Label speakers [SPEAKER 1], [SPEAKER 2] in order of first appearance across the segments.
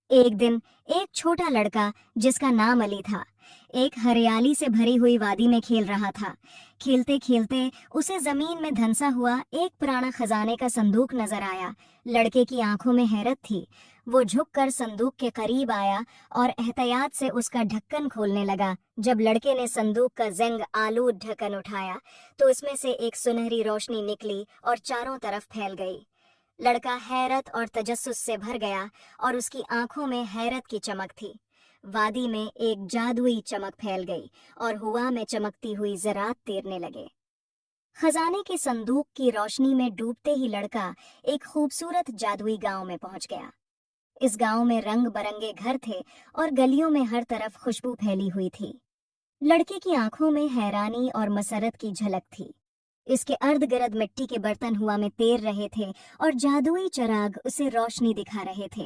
[SPEAKER 1] एक दिन एक छोटा लड़का जिसका नाम अली था, एक हरियाली से भरी हुई वादी में खेल रहा था। खेलते खेलते उसे जमीन में धंसा हुआ एक पुराना खजाने का संदूक नजर आया। लड़के की आंखों में हैरत थी। वो झुककर संदूक के करीब आया और एहतियात से उसका ढक्कन खोलने लगा। जब लड़के ने संदूक का ज़ंग आलूद ढक्कन उठाया तो उसमें से एक सुनहरी रोशनी निकली और चारों तरफ फैल गई। लड़का हैरत और तजस्सुस से भर गया और उसकी आंखों में हैरत की चमक थी। वादी में एक जादुई चमक फैल गई और हवा में चमकती हुई ज़रात तैरने लगे। खजाने के संदूक की रोशनी में डूबते ही लड़का एक खूबसूरत जादुई गांव में पहुंच गया। इस गांव में रंग बरंगे घर थे और गलियों में हर तरफ खुशबू फैली हुई थी। लड़के की आंखों में हैरानी और मसरत की झलक थी। इसके अर्ध गिर्द मिट्टी के बर्तन हवा में तैर रहे थे और जादुई चिराग उसे रोशनी दिखा रहे थे।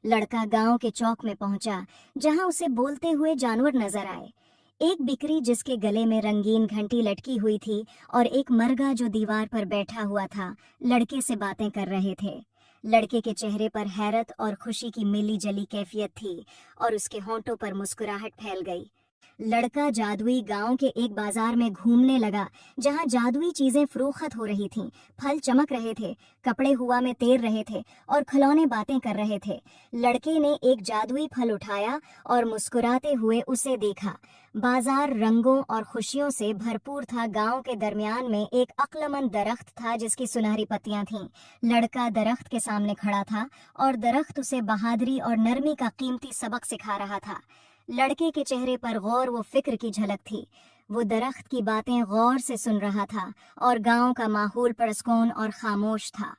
[SPEAKER 1] लड़का गांव के चौक में पहुंचा, जहां उसे बोलते हुए जानवर नजर आए। एक बिकरी जिसके गले में रंगीन घंटी लटकी हुई थी और एक मरगा जो दीवार पर बैठा हुआ था, लड़के से बातें कर रहे थे। लड़के के चेहरे पर हैरत और खुशी की मिली जली कैफियत थी और उसके होंठों पर मुस्कुराहट फैल गई। लड़का जादुई गांव के एक बाजार में घूमने लगा, जहां जादुई चीजें फरोख्त हो रही थीं। फल चमक रहे थे, कपड़े हवा में तैर रहे थे और खिलौने बातें कर रहे थे। लड़के ने एक जादुई फल उठाया और मुस्कुराते हुए उसे देखा। बाजार रंगों और खुशियों से भरपूर था। गांव के दरमियान में एक अक्लमंद दरख्त था जिसकी सुनहरी पत्तियां थीं। लड़का दरख्त के सामने खड़ा था और दरख्त उसे बहादुरी और नरमी का कीमती सबक सिखा रहा था। लड़के के चेहरे पर गौर व फिक्र की झलक थी। वो दरख्त की बातें गौर से सुन रहा था और गांव का माहौल पुरस्कून और खामोश था।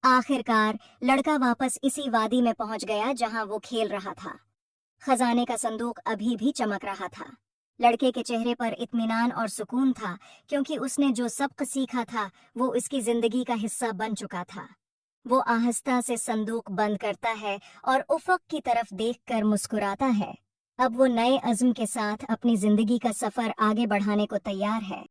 [SPEAKER 1] आखिरकार लड़का वापस इसी वादी में पहुंच गया जहां वो खेल रहा था। खजाने का संदूक अभी भी चमक रहा था। लड़के के चेहरे पर इत्मीनान और सुकून था, क्योंकि उसने जो सबक सीखा था वो इसकी जिंदगी का हिस्सा बन चुका था। वो आहिस्ता से संदूक बंद करता है और उफक की तरफ देखकर मुस्कुराता है। अब वो नए अज़्म के साथ अपनी जिंदगी का सफर आगे बढ़ाने को तैयार है।